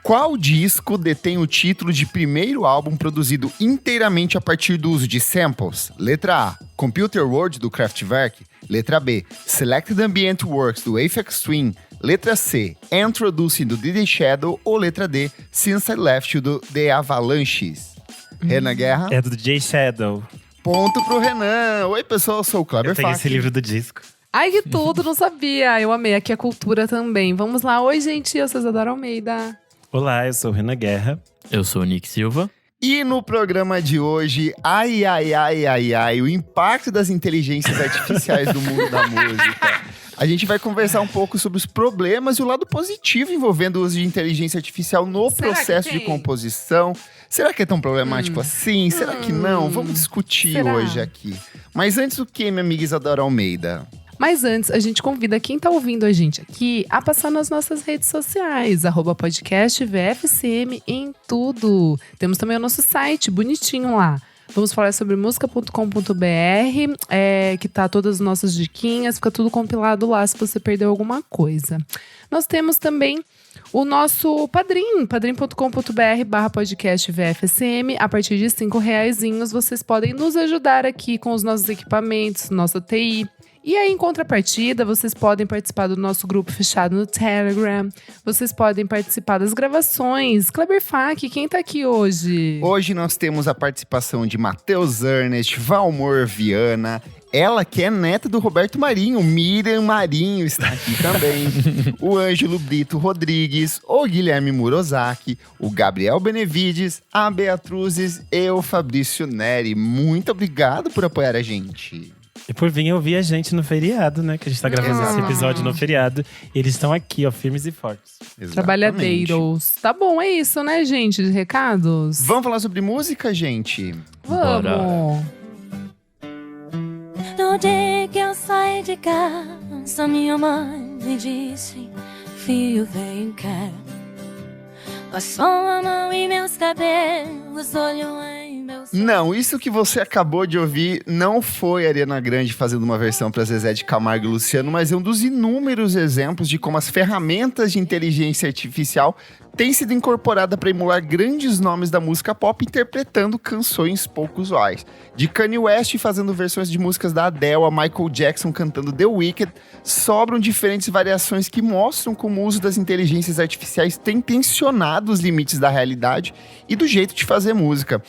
Qual disco detém o título de primeiro álbum produzido inteiramente a partir do uso de samples? Letra A, Computer World, do Kraftwerk. Letra B, Selected Ambient Works, do Aphex Twin. Letra C, Introducing, do DJ Shadow. Ou letra D, Since I Left You, do The Avalanches. Renan Guerra? É do DJ Shadow. Ponto pro Renan. Oi, pessoal, eu sou o Kleber Eu tenho Fak. esse livro do disco. Ai, que tudo, não sabia. Eu amei. Aqui a cultura também. Vamos lá. Oi, gente, eu sou Isadora Almeida. Olá, eu sou o Renan Guerra. Eu sou o Nick Silva. E no programa de hoje, o impacto das inteligências artificiais no mundo da música. A gente vai conversar um pouco sobre os problemas e o lado positivo envolvendo o uso de inteligência artificial no processo de composição. Será que é tão problemático assim? Será que não? Vamos discutir hoje aqui. Mas antes o que, minha amiga Isadora Almeida? Mas antes, a gente convida quem tá ouvindo a gente aqui a passar nas nossas redes sociais, @podcastvfcm em tudo. Temos também o nosso site, bonitinho lá. Vamos falar sobre música.com.br, que tá todas as nossas diquinhas, fica tudo compilado lá se você perdeu alguma coisa. Nós temos também o nosso Padrim, padrim.com.br/podcastvfsm. A partir de R$5 vocês podem nos ajudar aqui com os nossos equipamentos, nossa TI. E aí, em contrapartida, vocês podem participar do nosso grupo fechado no Telegram. Vocês podem participar das gravações. Kleber Fak, quem tá aqui hoje? Hoje nós temos a participação de Matheus Ernest, Valmor Viana. Ela que é neta do Roberto Marinho, Miriam Marinho está aqui também. O Ângelo Brito Rodrigues, o Guilherme Murozaki, o Gabriel Benevides, a Beatruzes e o Fabrício Neri. Muito obrigado por apoiar a gente. E por vir ouvir a gente no feriado, né? Que a gente tá gravando esse episódio no feriado. E eles estão aqui, ó, firmes e fortes. Exatamente. Trabalhadeiros. Tá bom, é isso, né, gente? De recados? Vamos falar sobre música, gente? Vamos! No dia que eu saí de casa, minha mãe me disse: filho, vem cá. Passou a mão em meus cabelos, olhou em meus… Não, isso que você acabou de ouvir não foi a Ariana Grande fazendo uma versão para Zezé de Camargo e Luciano, mas é um dos inúmeros exemplos de como as ferramentas de inteligência artificial têm sido incorporadas para emular grandes nomes da música pop interpretando canções pouco usuais. De Kanye West fazendo versões de músicas da Adele a Michael Jackson cantando The Weeknd, sobram diferentes variações que mostram como o uso das inteligências artificiais tem tensionado os limites da realidade e do jeito de fazer música.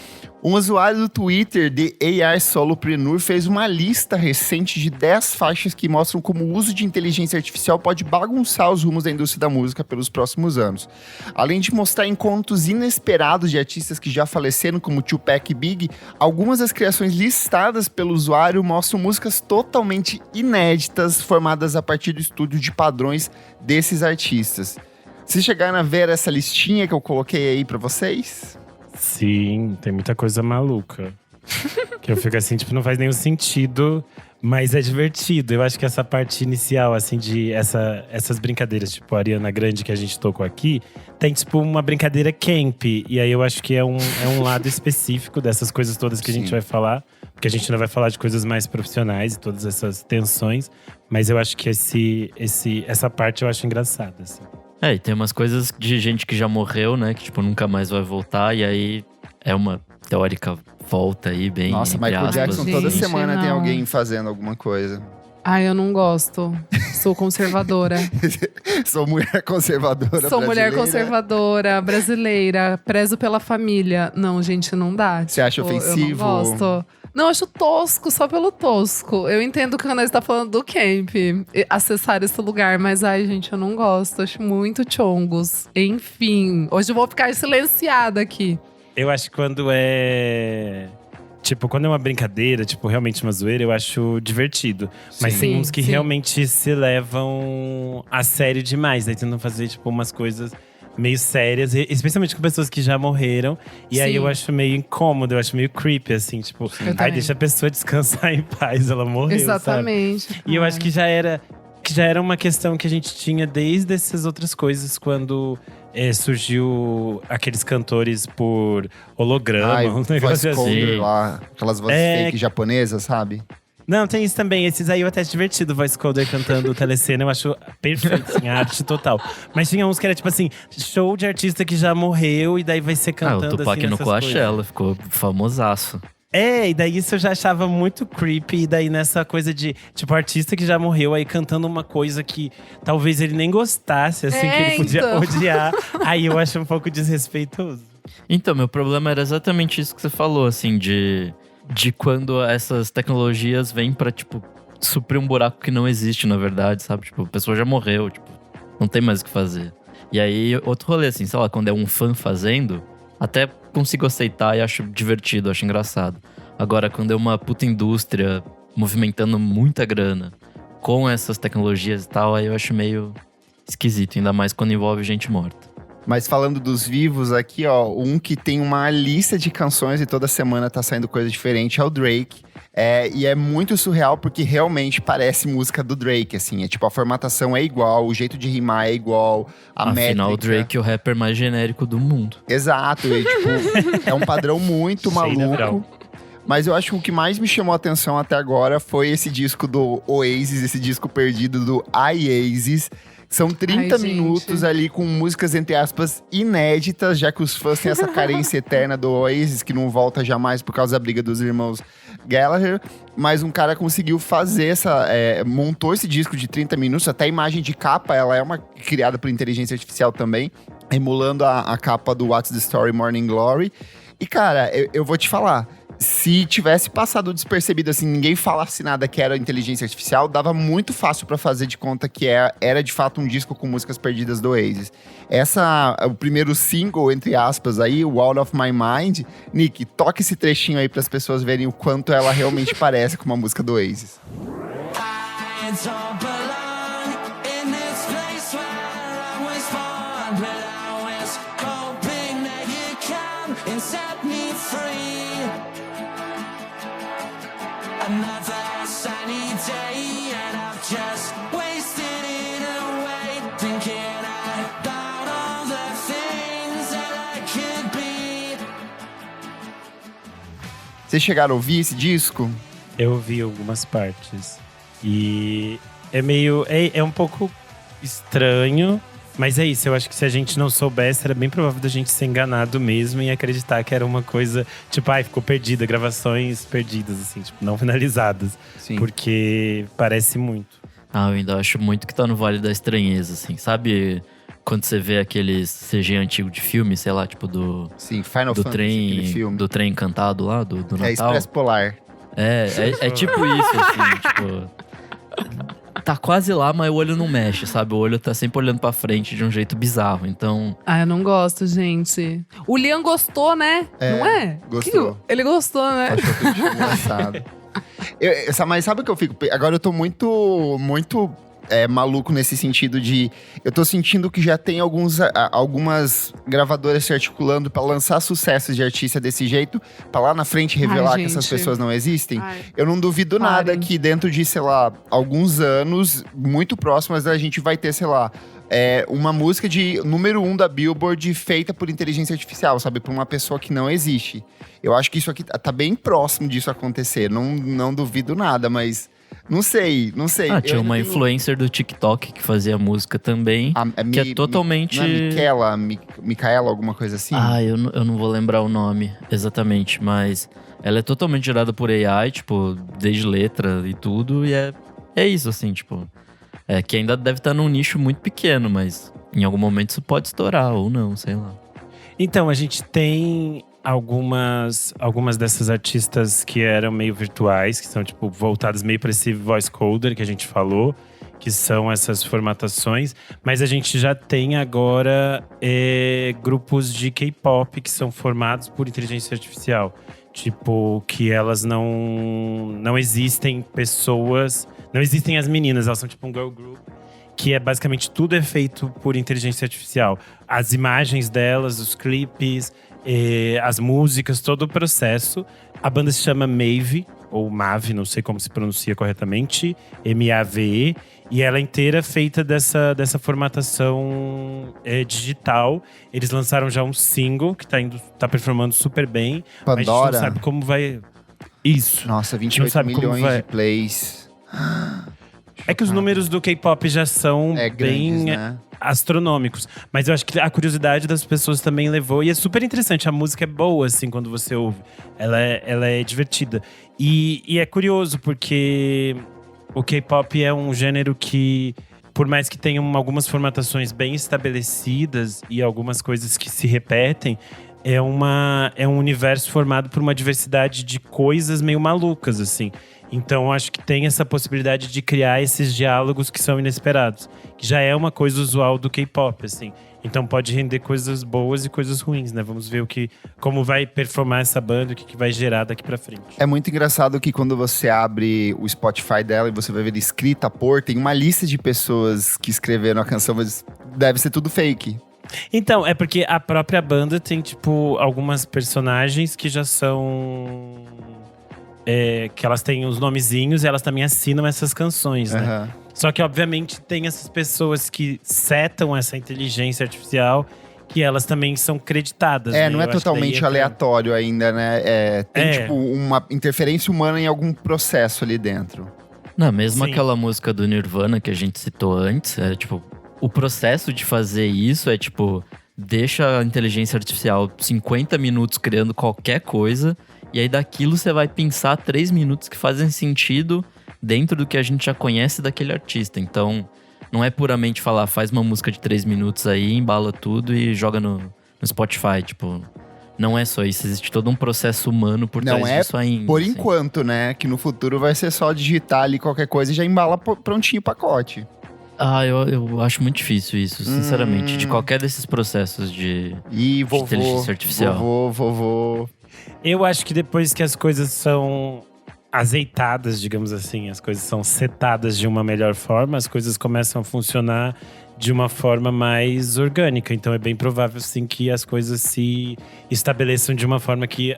Um usuário do Twitter, de AR Solopreneur, fez uma lista recente de 10 faixas que mostram como o uso de inteligência artificial pode bagunçar os rumos da indústria da música pelos próximos anos. Além de mostrar encontros inesperados de artistas que já faleceram, como Tupac e Big, algumas das criações listadas pelo usuário mostram músicas totalmente inéditas, formadas a partir do estudo de padrões desses artistas. Vocês chegaram a ver essa listinha que eu coloquei aí pra vocês? Sim, tem muita coisa maluca. Que eu fico assim, tipo, não faz nenhum sentido, mas é divertido. Eu acho que essa parte inicial, assim, de essas brincadeiras, tipo a Ariana Grande que a gente tocou aqui, tem tipo uma brincadeira camp. E aí eu acho que é um lado específico dessas coisas todas que a gente vai falar. Porque a gente não vai falar de coisas mais profissionais e todas essas tensões. Mas eu acho que essa parte eu acho engraçada, assim. E tem umas coisas de gente que já morreu, né? Que, tipo, nunca mais vai voltar. E aí, é uma teórica volta aí, bem… Nossa, Michael Jackson toda Gente, semana tem não. alguém fazendo alguma coisa. Ai, eu não gosto. Sou conservadora. Sou mulher conservadora Sou mulher brasileira. conservadora, brasileira. Prezo pela família. Não, gente, não dá. Você acha ofensivo? Eu não gosto. Não, acho tosco, só pelo tosco. Eu entendo que o Ana está falando do camp, acessar esse lugar, mas ai, gente, eu não gosto. Acho muito chongos. Enfim, hoje eu vou ficar silenciada aqui. Eu acho que quando é… Tipo, quando é uma brincadeira, tipo, realmente uma zoeira, eu acho divertido. Mas tem uns que realmente se levam a sério demais. Aí tentam fazer, tipo, umas coisas meio sérias, especialmente com pessoas que já morreram. E aí eu acho meio incômodo, eu acho meio creepy, assim, tipo, ai, deixa a pessoa descansar em paz, ela morreu. Exatamente. Sabe? E eu acho que já era uma questão que a gente tinha desde essas outras coisas, quando surgiu aqueles cantores por holograma, um negócio assim. Lá, aquelas vozes fake japonesas, sabe? Não, tem isso também. Esses aí eu até acho divertido, o voice coder cantando telecena. Eu acho perfeito, assim, a arte total. Mas tinha uns que era tipo assim, show de artista que já morreu e daí vai ser cantando o Tupac assim, no nessas Coachella coisas. ficou famosaço. É, e daí isso eu já achava muito creepy. E daí nessa coisa de, tipo, artista que já morreu aí cantando uma coisa que talvez ele nem gostasse, assim, que ele podia então. odiar. Aí eu acho um pouco desrespeitoso. Então, meu problema era exatamente isso que você falou, assim, de quando essas tecnologias vêm pra, tipo, suprir um buraco que não existe, na verdade, sabe? Tipo, a pessoa já morreu, tipo, não tem mais o que fazer. E aí, outro rolê, assim, sei lá, quando é um fã fazendo, até consigo aceitar e acho divertido, acho engraçado. Agora, quando é uma puta indústria movimentando muita grana com essas tecnologias e tal, aí eu acho meio esquisito, ainda mais quando envolve gente morta. Mas falando dos vivos aqui, ó, um que tem uma lista de canções e toda semana tá saindo coisa diferente é o Drake. E é muito surreal porque realmente parece música do Drake, assim. É tipo, a formatação é igual, o jeito de rimar é igual, a métrica. Afinal, o Drake é o rapper mais genérico do mundo. Exato, e, tipo, é um padrão muito Shade maluco. Brown. Mas eu acho que o que mais me chamou a atenção até agora foi esse disco do Oasis, esse disco perdido do iAsis. São 30 Ai, gente. minutos ali com músicas, entre aspas, inéditas, já que os fãs têm essa carência eterna do Oasis, que não volta jamais por causa da briga dos irmãos Gallagher. Mas um cara conseguiu fazer montou esse disco de 30 minutos, até a imagem de capa, ela é criada por inteligência artificial também, emulando a capa do What's the Story Morning Glory. E, cara, eu vou te falar, se tivesse passado despercebido, assim, ninguém falasse nada que era inteligência artificial, dava muito fácil pra fazer de conta que era de fato um disco com músicas perdidas do Oasis. O primeiro single, entre aspas, aí, o Out of My Mind. Nick, toca esse trechinho aí pras pessoas verem o quanto ela realmente parece com uma música do Oasis. I don't belong in this place where I was born, but I was hoping that you'd come and set me free. Another sunny day and I've just wasted it away, thinking about all the things that I could be. Vocês chegaram a ouvir esse disco? Eu ouvi algumas partes. E é meio… É um pouco estranho. Mas é isso, eu acho que se a gente não soubesse, era bem provável da gente ser enganado mesmo e acreditar que era uma coisa… Tipo, ficou perdida, gravações perdidas, assim, tipo, não finalizadas. Sim. Porque parece muito. Eu ainda acho muito que tá no Vale da Estranheza, assim. Sabe quando você vê aqueles CG antigo de filme, sei lá, tipo Sim, Final do Fantasy, aquele filme. do trem encantado lá, do Natal. É Expresso Polar. É tipo isso, assim, tipo… Tá quase lá, mas o olho não mexe, sabe? O olho tá sempre olhando pra frente de um jeito bizarro, então… Eu não gosto, gente. O Liam gostou, né? Não é? Gostou. Ele gostou, né? Achou que eu tinha engraçado. Mas sabe o que eu fico… Agora eu tô muito maluco nesse sentido de… Eu tô sentindo que já tem algumas gravadoras se articulando pra lançar sucessos de artista desse jeito, pra lá na frente revelar que essas gente. pessoas não existem. Ai. Eu não duvido nada Parem. que dentro de, sei lá, alguns anos, muito próximos, a gente vai ter, sei lá… uma música de número 1 da Billboard feita por inteligência artificial, sabe? Por uma pessoa que não existe. Eu acho que isso aqui tá bem próximo disso acontecer. Não duvido nada, mas… Não sei. tinha uma influencer do TikTok que fazia música também, que é totalmente… Não é Micaela, alguma coisa assim? Eu não vou lembrar o nome exatamente, mas ela é totalmente gerada por AI, tipo, desde letra e tudo, e é isso, assim, tipo… que ainda deve estar num nicho muito pequeno, mas em algum momento isso pode estourar, ou não, sei lá. Então, a gente tem algumas dessas artistas que eram meio virtuais, que são tipo voltadas meio para esse voice coder que a gente falou, que são essas formatações. Mas a gente já tem agora grupos de K-pop que são formados por inteligência artificial. Tipo, que elas não existem pessoas… Não existem as meninas, elas são tipo um girl group. Que é basicamente tudo é feito por inteligência artificial. As imagens delas, os clipes, as músicas, todo o processo. A banda se chama Mave, ou Mave, não sei como se pronuncia corretamente. M-A-V-E. E ela é inteira feita dessa formatação digital. Eles lançaram já um single que tá performando super bem. Mas a gente Pandora. não sabe como vai… Isso. Nossa, Não 28 sabe como milhões vai. de plays. É que os números do K-pop já são É grandes, bem né? astronômicos. Mas eu acho que a curiosidade das pessoas também levou. E é super interessante. A música é boa, assim, quando você ouve. Ela é divertida. E é curioso, porque o K-pop é um gênero que, por mais que tenham algumas formatações bem estabelecidas e algumas coisas que se repetem, é um universo formado por uma diversidade de coisas meio malucas, assim. Então, eu acho que tem essa possibilidade de criar esses diálogos que são inesperados. Que já é uma coisa usual do K-pop, assim. Então, pode render coisas boas e coisas ruins, né? Vamos ver como vai performar essa banda, o que vai gerar daqui pra frente. É muito engraçado que quando você abre o Spotify dela e você vai ver escrita por, tem uma lista de pessoas que escreveram a canção, mas deve ser tudo fake. Então, é porque a própria banda tem, tipo, algumas personagens que já são… que elas têm os nomezinhos e elas também assinam essas canções, né? Aham. Só que, obviamente, tem essas pessoas que setam essa inteligência artificial, que elas também são creditadas. né? Não Eu é acho que daí totalmente entra- aleatório ainda, né? Tem, tipo, uma interferência humana em algum processo ali dentro. Não, mesmo Sim. aquela música do Nirvana que a gente citou antes, tipo, o processo de fazer isso é tipo, deixa a inteligência artificial 50 minutos criando qualquer coisa, e aí daquilo você vai pensar 3 minutos que fazem sentido dentro do que a gente já conhece daquele artista. Então, não é puramente falar, faz uma música de 3 minutos aí, embala tudo e joga no Spotify, tipo… Não é só isso, existe todo um processo humano por Não trás é disso ainda. Por assim. enquanto, né? Que no futuro vai ser só digitar ali qualquer coisa e já embala prontinho o pacote. Eu acho muito difícil isso, sinceramente. De qualquer desses processos de E inteligência artificial. vovô. Eu acho que depois que as coisas são azeitadas, digamos assim, as coisas são setadas de uma melhor forma, as coisas começam a funcionar de uma forma mais orgânica. Então é bem provável, sim, que as coisas se estabeleçam de uma forma que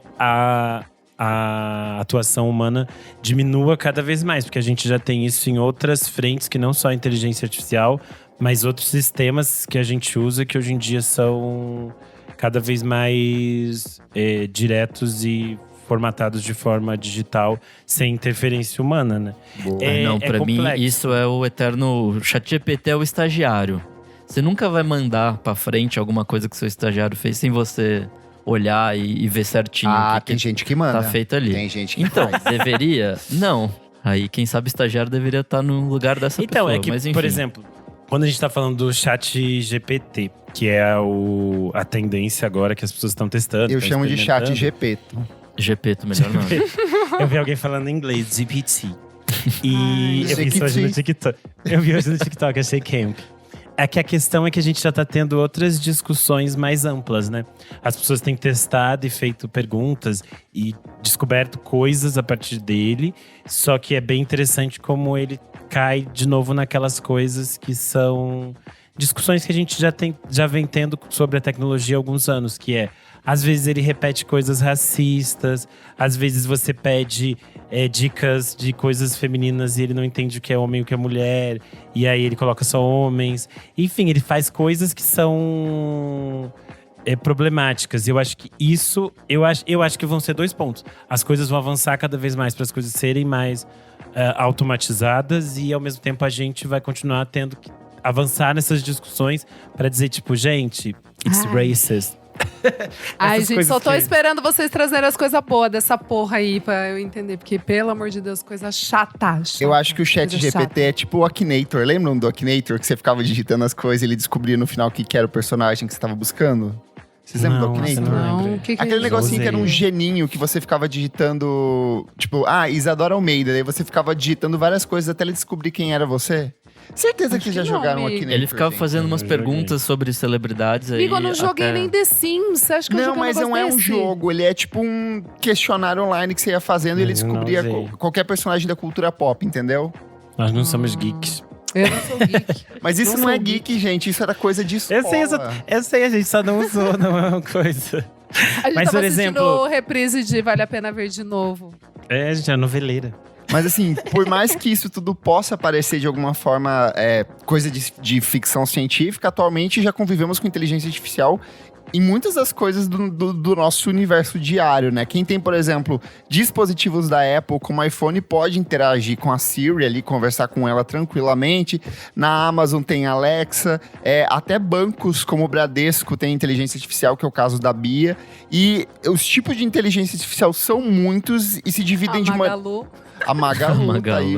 a atuação humana diminua cada vez mais. Porque a gente já tem isso em outras frentes, que não só a inteligência artificial, mas outros sistemas que a gente usa que hoje em dia são cada vez mais diretos e formatados de forma digital, sem interferência humana, né? Boa. Não, pra mim, complexo. isso é o eterno… O ChatGPT é o estagiário. Você nunca vai mandar pra frente alguma coisa que seu estagiário fez sem você olhar e ver certinho o que Tem gente que manda. tá feito ali. Tem gente que Então, faz. deveria… Não. Aí, quem sabe, o estagiário deveria estar no lugar dessa Então, pessoa. é que, Mas, enfim. por exemplo, quando a gente tá falando do chat GPT, que é a tendência agora que as pessoas estão testando. Eu estão chamo de chat experimentando. GPT. GPT, melhor nome. Eu vi alguém falando em inglês, GPT. E Ai, eu vi isso hoje no GPT. TikTok. Eu vi hoje no TikTok, achei camp. É que a questão é que a gente já tá tendo outras discussões mais amplas, né? As pessoas têm testado e feito perguntas e descoberto coisas a partir dele. Só que é bem interessante como ele cai de novo naquelas coisas que são discussões que a gente já vem tendo sobre a tecnologia há alguns anos, que é… Às vezes ele repete coisas racistas, às vezes você pede dicas de coisas femininas e ele não entende o que é homem e o que é mulher, e aí ele coloca só homens. Enfim, ele faz coisas que são problemáticas. E eu acho que isso… Eu acho que vão ser 2 pontos. As coisas vão avançar cada vez mais para as coisas serem mais automatizadas, e ao mesmo tempo a gente vai continuar tendo que avançar nessas discussões para dizer, tipo, gente, it's Ai. racist. Ai, Essas gente, coisas só tô que- esperando vocês trazerem as coisas boas dessa porra aí pra eu entender. Porque, pelo amor de Deus, coisa chata. Eu acho que o chat coisa GPT chata. é tipo o Akinator. Lembram do Akinator? Que você ficava digitando as coisas e ele descobria no final o que era o personagem que você tava buscando? Vocês lembram do Não, Akinator? essa não Não, lembro. o que Aquele é negocinho que era um usei. geninho que você ficava digitando… Tipo, Isadora Almeida. Daí você ficava digitando várias coisas até ele descobrir quem era você. Certeza Acho que já que não, jogaram amigo. Akinator, Ele ficava gente. fazendo eu umas não joguei. perguntas sobre celebridades aí. Amigo, eu não joguei até- nem The Sims. Você acha que eu Não, joguei mas negócio não é um desse? jogo. Ele é tipo um questionário online que você ia fazendo e ele Mas eu não descobria usei. qualquer personagem da cultura pop, entendeu? Nós não somos geeks. Eu não sou geek. Mas isso Não não é sou geek, gente. Isso era coisa de escola. Eu sei, a gente só não usou, não é uma coisa. A gente Mas, tava por assistindo exemplo- reprise de Vale a Pena Ver de Novo. A gente é noveleira. Mas assim, por mais que isso tudo possa parecer de alguma forma coisa de ficção científica, atualmente já convivemos com inteligência artificial em muitas das coisas do nosso universo diário, né? Quem tem, por exemplo, dispositivos da Apple como iPhone pode interagir com a Siri ali, conversar com ela tranquilamente. Na Amazon tem Alexa, até bancos como o Bradesco tem inteligência artificial, que é o caso da Bia. E os tipos de inteligência artificial são muitos e se dividem de uma... Magalu. A Magalu, tá aí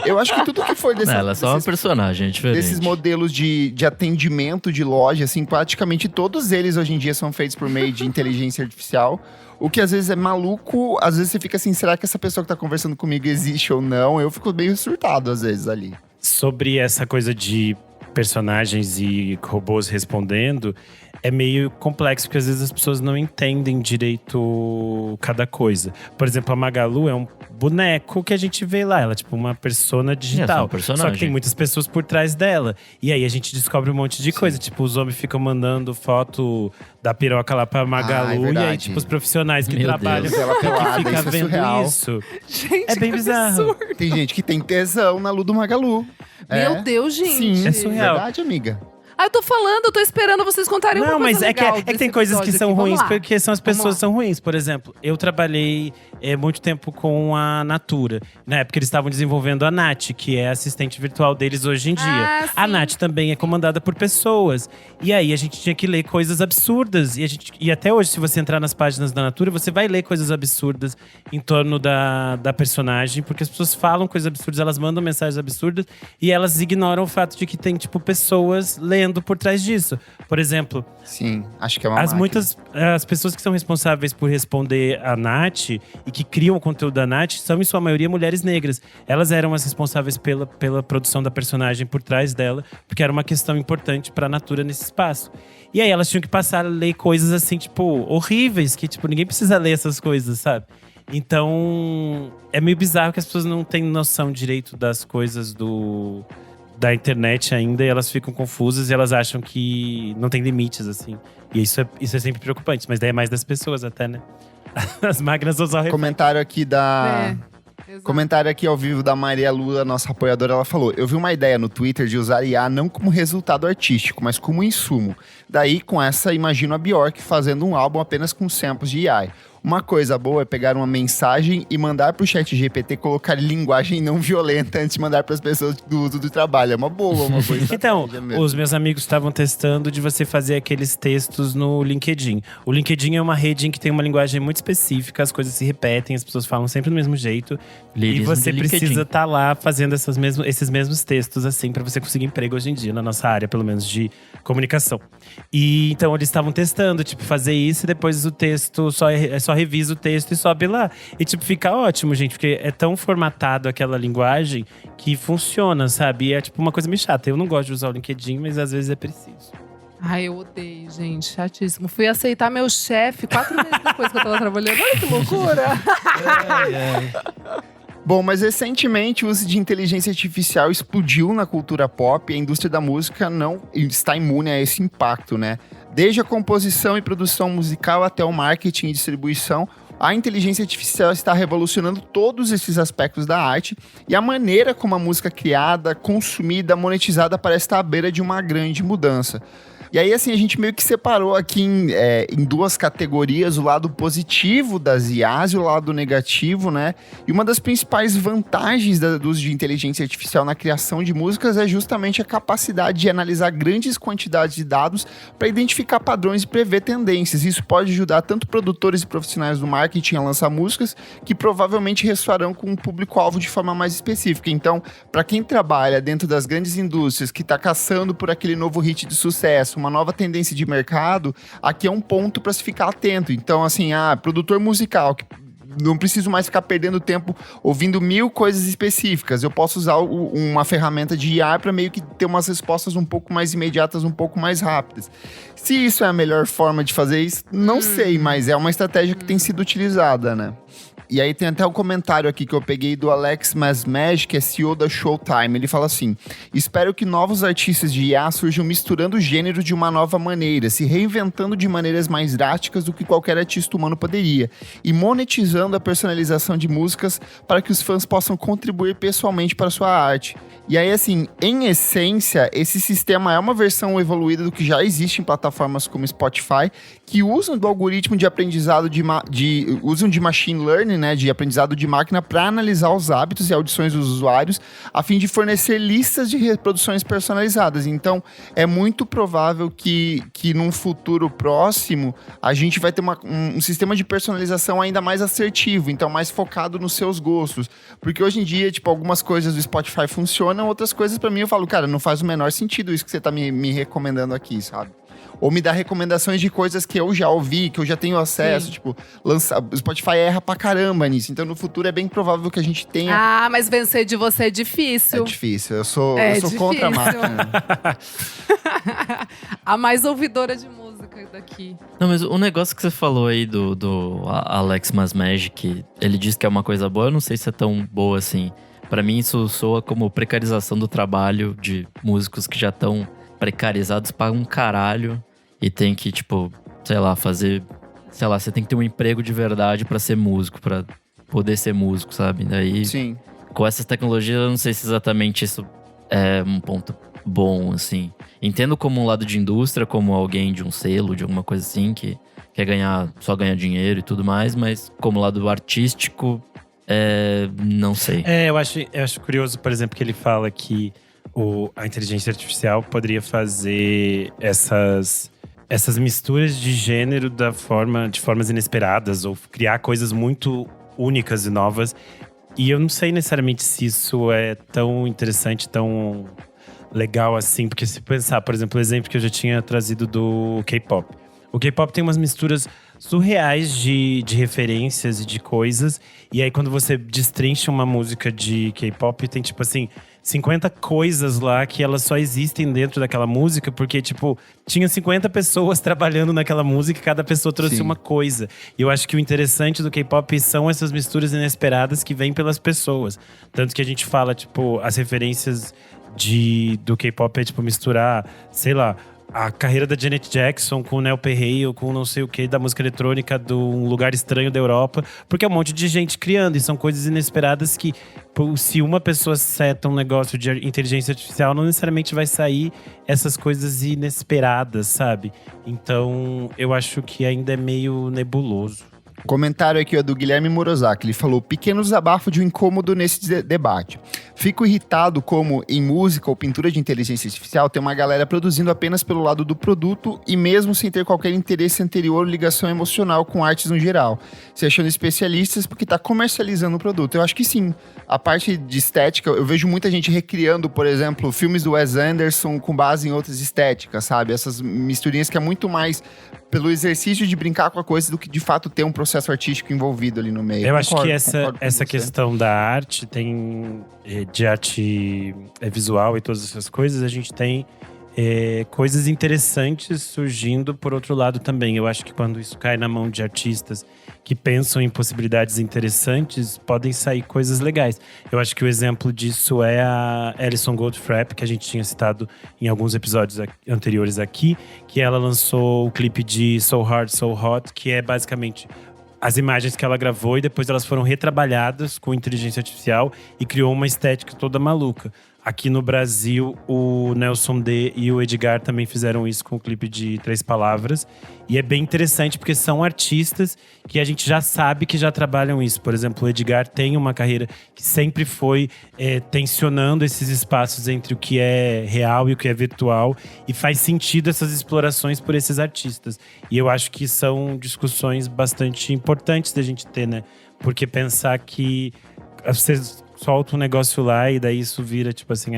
Eu acho que tudo que foi desses... Ela é só uma personagem diferente. Desses modelos de atendimento de loja, assim, praticamente todos eles hoje em dia são feitos por meio de inteligência artificial. O que às vezes é maluco, às vezes você fica assim, será que essa pessoa que tá conversando comigo existe ou não? Eu fico meio surtado às vezes ali. Sobre essa coisa de personagens e robôs respondendo, é meio complexo, porque às vezes as pessoas não entendem direito cada coisa. Por exemplo, a Magalu é um boneco que a gente vê lá. Ela é tipo uma persona digital. Só que tem muitas pessoas por trás dela. E aí a gente descobre um monte de coisa. Tipo, os homens ficam mandando foto da piroca lá pra Magalu. E aí, tipo, os profissionais que trabalham Ela pelada, que ficam vendo surreal. isso. Gente, É bem que bizarro. absurdo. Tem gente que tem tesão na Lu do Magalu. Meu Deus, gente. Sim, É surreal. Verdade, amiga. Eu tô falando, eu tô esperando vocês contarem uma Não, coisa mas é que legal tem desse coisas que episódio são aqui. Vamos ruins lá. porque as Vamos pessoas lá. são ruins. Por exemplo, eu trabalhei muito tempo com a Natura. Na época eles estavam desenvolvendo a Nath, que é a assistente virtual deles hoje em dia. Ah, A sim. Nath também é comandada por pessoas. E aí a gente tinha que ler coisas absurdas. E até hoje, se você entrar nas páginas da Natura, você vai ler coisas absurdas em torno da personagem. Porque as pessoas falam coisas absurdas, elas mandam mensagens absurdas. E elas ignoram o fato de que tem, tipo, pessoas lendo por trás disso. Por exemplo, Sim, acho que é uma máquina. as pessoas que são responsáveis por responder a Nath e que criam o conteúdo da Nath são, em sua maioria, mulheres negras. Elas eram as responsáveis pela produção da personagem por trás dela, porque era uma questão importante pra Natura nesse espaço. E aí elas tinham que passar a ler coisas assim, tipo, horríveis, que tipo, ninguém precisa ler essas coisas, sabe? Então, é meio bizarro que as pessoas não têm noção direito das coisas da internet ainda, e elas ficam confusas e elas acham que não tem limites, assim. E isso é sempre preocupante, mas daí é mais das pessoas até, né? As máquinas são só Comentário aqui da... Exato. Comentário aqui ao vivo da Maria Lula, nossa apoiadora, ela falou: eu vi uma ideia no Twitter de usar IA não como resultado artístico, mas como insumo. Daí, com essa, imagino a Bjork fazendo um álbum apenas com samples de AI. Uma coisa boa é pegar uma mensagem e mandar pro chat GPT colocar linguagem não violenta antes de mandar para as pessoas do uso do trabalho. É uma boa, uma coisa. Então, os meus amigos estavam testando de você fazer aqueles textos no LinkedIn. O LinkedIn é uma rede em que tem uma linguagem muito específica, as coisas se repetem, as pessoas falam sempre do mesmo jeito. Lirismo e você de LinkedIn. precisa estar lá fazendo esses mesmos textos, assim, para você conseguir emprego hoje em dia, na nossa área, pelo menos, de comunicação. E então eles estavam testando, tipo, fazer isso e depois o texto só revisa o texto e sobe lá. E, tipo, fica ótimo, gente, porque é tão formatado aquela linguagem que funciona, sabe? E é, tipo, uma coisa meio chata. Eu não gosto de usar o LinkedIn, mas às vezes é preciso. Ai, eu odeio, gente. Chatíssimo. Fui aceitar meu chefe 4 meses depois que eu tava trabalhando. Olha que loucura. Bom, mas recentemente o uso de inteligência artificial explodiu na cultura pop e a indústria da música não está imune a esse impacto, né? Desde a composição e produção musical até o marketing e distribuição, a inteligência artificial está revolucionando todos esses aspectos da arte e a maneira como a música é criada, consumida, monetizada parece estar à beira de uma grande mudança. E aí, assim, a gente meio que separou aqui em duas categorias, o lado positivo das IAs e o lado negativo, né? E uma das principais vantagens do uso de inteligência artificial na criação de músicas é justamente a capacidade de analisar grandes quantidades de dados para identificar padrões e prever tendências. Isso pode ajudar tanto produtores e profissionais do marketing a lançar músicas que provavelmente ressoarão com um público-alvo de forma mais específica. Então, para quem trabalha dentro das grandes indústrias, que está caçando por aquele novo hit de sucesso, uma nova tendência de mercado, aqui é um ponto para se ficar atento. Então, assim, produtor musical, que não preciso mais ficar perdendo tempo ouvindo 1000 coisas específicas. Eu posso usar uma ferramenta de IA para meio que ter umas respostas um pouco mais imediatas, um pouco mais rápidas. Se isso é a melhor forma de fazer isso, não sei, mas é uma estratégia que tem sido utilizada, né? E aí tem até um comentário aqui que eu peguei do Alex Masmej, que é CEO da Showtime. Ele fala assim: espero que novos artistas de IA surjam misturando o gênero de uma nova maneira, se reinventando de maneiras mais drásticas do que qualquer artista humano poderia, e monetizando a personalização de músicas para que os fãs possam contribuir pessoalmente para a sua arte. E aí, assim, em essência, esse sistema é uma versão evoluída do que já existe em plataformas como Spotify, que usam do algoritmo de aprendizado usam de machine learning, né, de aprendizado de máquina, para analisar os hábitos e audições dos usuários, a fim de fornecer listas de reproduções personalizadas. Então, é muito provável que num futuro próximo, a gente vai ter um sistema de personalização ainda mais assertivo, então mais focado nos seus gostos. Porque hoje em dia, tipo, algumas coisas do Spotify funcionam, outras coisas pra mim eu falo, cara, não faz o menor sentido isso que você tá me recomendando aqui, sabe? Ou me dá recomendações de coisas que eu já ouvi, que eu já tenho acesso. Sim. Tipo, o Spotify erra pra caramba nisso. Então, no futuro, é bem provável que a gente tenha… Ah, mas vencer de você é difícil. É difícil. Eu sou contra a máquina. A mais ouvidora de música daqui. Não, mas o negócio que você falou aí do Alex Masmej, que ele diz que é uma coisa boa, eu não sei se é tão boa assim. Pra mim, isso soa como precarização do trabalho de músicos que já estão precarizados para um caralho. E tem que, tipo, sei lá, fazer… Sei lá, você tem que ter um emprego de verdade pra ser músico, pra poder ser músico, sabe? Daí, sim, com essas tecnologias, eu não sei se exatamente isso é um ponto bom, assim. Entendo como um lado de indústria, como alguém de um selo, de alguma coisa assim, que quer só ganhar dinheiro e tudo mais, mas como lado artístico, não sei. Eu acho curioso, por exemplo, que ele fala que a inteligência artificial poderia fazer essas misturas de gênero de formas inesperadas, ou criar coisas muito únicas e novas. E eu não sei necessariamente se isso é tão interessante, tão legal assim. Porque se pensar, por exemplo, o exemplo que eu já tinha trazido do K-pop. O K-pop tem umas misturas surreais de referências e de coisas. E aí, quando você destrincha uma música de K-pop, tem tipo assim… 50 coisas lá que elas só existem dentro daquela música, porque, tipo, tinha 50 pessoas trabalhando naquela música e cada pessoa trouxe Sim. uma coisa. E eu acho que o interessante do K-pop são essas misturas inesperadas que vêm pelas pessoas. Tanto que a gente fala, tipo, as referências do K-pop é, tipo, misturar, sei lá, a carreira da Janet Jackson com o Neil Perret, com não sei o que, da música eletrônica de um lugar estranho da Europa. Porque é um monte de gente criando, e são coisas inesperadas que… Se uma pessoa seta um negócio de inteligência artificial, não necessariamente vai sair essas coisas inesperadas, sabe? Então, eu acho que ainda é meio nebuloso. Comentário aqui é do Guilherme Morozaki. Ele falou: pequeno desabafo de um incômodo nesse debate. Fico irritado como, em música ou pintura de inteligência artificial, tem uma galera produzindo apenas pelo lado do produto e mesmo sem ter qualquer interesse anterior ou ligação emocional com artes no geral. Se achando especialistas porque está comercializando o produto. Eu acho que sim. A parte de estética, eu vejo muita gente recriando, por exemplo, filmes do Wes Anderson com base em outras estéticas, sabe? Essas misturinhas que é muito mais pelo exercício de brincar com a coisa do que de fato ter um processo artístico envolvido ali no meio. Eu acho que essa questão da arte de arte visual e todas essas coisas, a gente tem coisas interessantes surgindo por outro lado também. Eu acho que quando isso cai na mão de artistas que pensam em possibilidades interessantes, podem sair coisas legais. Eu acho que o exemplo disso é a Alison Goldfrapp, que a gente tinha citado em alguns episódios anteriores aqui, que ela lançou o clipe de So Hard, So Hot, que é basicamente as imagens que ela gravou e depois elas foram retrabalhadas com inteligência artificial e criou uma estética toda maluca. Aqui no Brasil, o Nelson D e o Edgar também fizeram isso com o clipe de 3 Palavras. E é bem interessante porque são artistas que a gente já sabe que já trabalham isso. Por exemplo, o Edgar tem uma carreira que sempre foi tensionando esses espaços entre o que é real e o que é virtual. E faz sentido essas explorações por esses artistas. E eu acho que são discussões bastante importantes da gente ter, né? Porque pensar que vocês solta um negócio lá e daí isso vira tipo assim,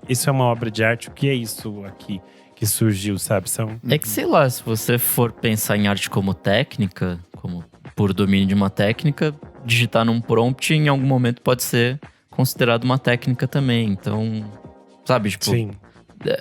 isso é uma obra de arte, o que é isso aqui que surgiu, sabe? É que sei lá, se você for pensar em arte como técnica, como por domínio de uma técnica, digitar num prompt em algum momento pode ser considerado uma técnica também. Então, sabe, tipo, sim.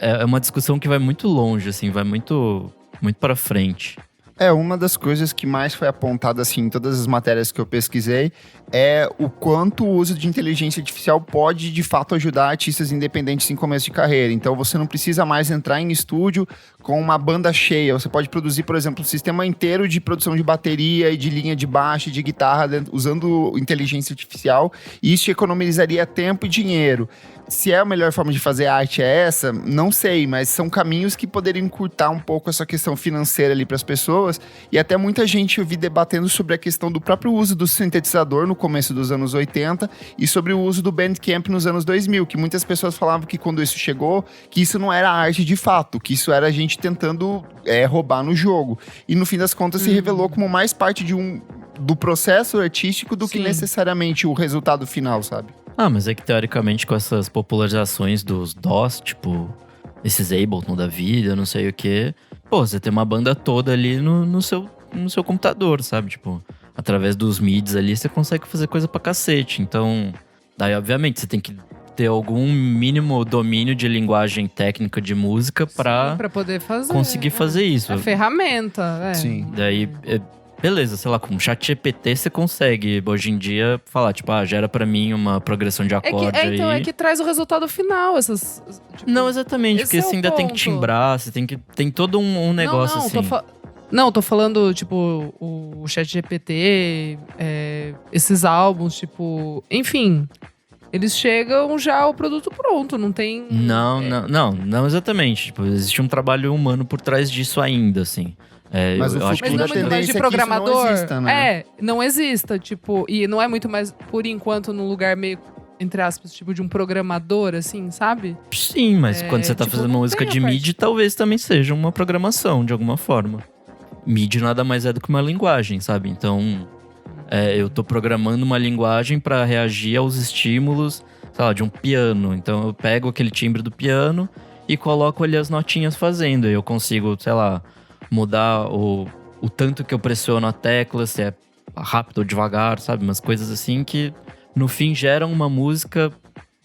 É uma discussão que vai muito longe, assim, vai muito, muito pra frente. Uma das coisas que mais foi apontada, assim, em todas as matérias que eu pesquisei, é o quanto o uso de inteligência artificial pode, de fato, ajudar artistas independentes em começo de carreira. Então, você não precisa mais entrar em estúdio com uma banda cheia. Você pode produzir, por exemplo, um sistema inteiro de produção de bateria e de linha de baixo e de guitarra usando inteligência artificial. E isso economizaria tempo e dinheiro. Se é a melhor forma de fazer arte essa, não sei, mas são caminhos que poderiam encurtar um pouco essa questão financeira ali para as pessoas. E até muita gente eu vi debatendo sobre a questão do próprio uso do sintetizador no começo dos anos 80 e sobre o uso do Bandcamp nos anos 2000, que muitas pessoas falavam que quando isso chegou, que isso não era arte de fato, que isso era a gente tentando roubar no jogo. E no fim das contas se revelou como mais parte do processo artístico do que necessariamente o resultado final, sabe? Mas é que teoricamente com essas popularizações dos DOS, tipo, esses Ableton da vida, não sei o quê, você tem uma banda toda ali no seu computador, sabe? Tipo, através dos MIDs ali, você consegue fazer coisa pra cacete. Então, daí obviamente você tem que ter algum mínimo domínio de linguagem técnica de música pra poder fazer, conseguir fazer isso. A ferramenta, Sim. Daí, beleza, sei lá, com o ChatGPT você consegue, hoje em dia, falar, tipo, gera pra mim uma progressão de acorde aí. Então, é que traz o resultado final, essas… Tipo, não, exatamente, porque você ainda tem que timbrar, você tem todo um negócio assim. Tô falando, tipo, o ChatGPT, esses álbuns, tipo… Enfim, eles chegam já ao produto pronto, não tem… Não exatamente. Tipo, existe um trabalho humano por trás disso ainda, assim. Mas eu acho que não é muito mais de programador. Não exista, né? Não exista, tipo… E não é muito mais, por enquanto, num lugar meio… Entre aspas, tipo de um programador, assim, sabe? Sim, mas quando você tá tipo, fazendo música de MIDI, talvez também seja uma programação, de alguma forma. MIDI nada mais é do que uma linguagem, sabe? Então, eu tô programando uma linguagem pra reagir aos estímulos, sei lá, de um piano. Então, eu pego aquele timbre do piano e coloco ali as notinhas fazendo. Aí eu consigo, sei lá, mudar o tanto que eu pressiono a tecla, se é rápido ou devagar, sabe? Umas coisas assim que, no fim, geram uma música.